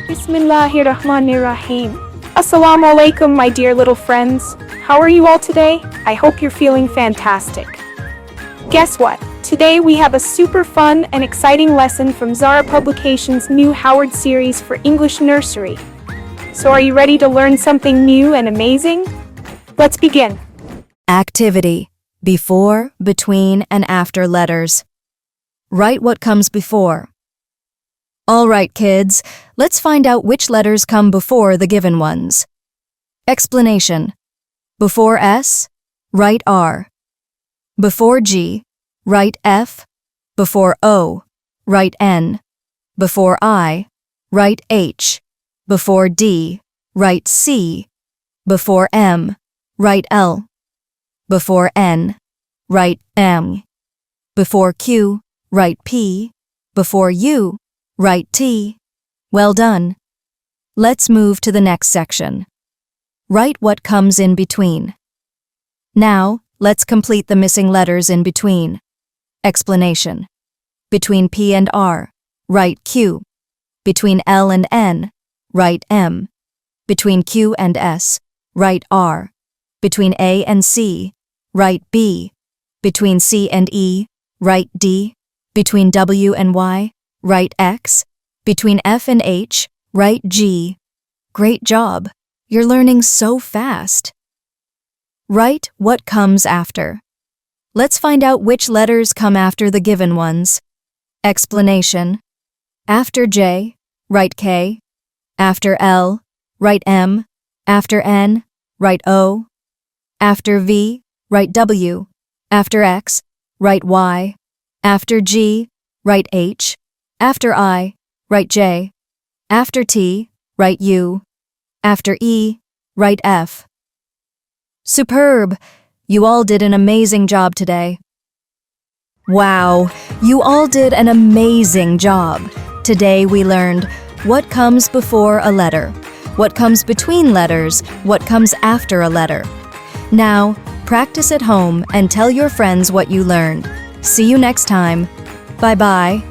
Bismillahirrahmanirrahim. Assalamu alaikum, my dear little friends. How are you all today? I hope you're feeling fantastic. Guess what? Today we have a super fun and exciting lesson from Zara Publications' new Howard series for English Nursery. So are you ready to learn something new and amazing? Let's begin. Activity: before, between, and after letters. Write what comes before. All right, kids, let's find out which letters come before the given ones. Explanation: before S, write R. Before G, write F. Before O, write N. Before I, write H. Before D, write C. Before M, write L. Before N, write M. Before Q, write P. Before U, write T. Well done. Let's move to the next section. Write what comes in between. Now, let's complete the missing letters in between. Explanation: between P and R, write Q. Between L and N, write M. Between Q and S, write R. Between A and C, write B. Between C and E, write D. Between W and Y, write X. Between F and H, write G. Great job! You're learning so fast. Write what comes after. Let's find out which letters come after the given ones. Explanation: after J, write K. After L, write M. After N, write O. After V, write W. After X, write Y. After G, write H. After I, write J. After T, write U. After E, write F. Superb! You all did an amazing job today. Wow, you all did an amazing job. Today we learned what comes before a letter, what comes between letters, what comes after a letter. Now, practice at home and tell your friends what you learned. See you next time. Bye-bye.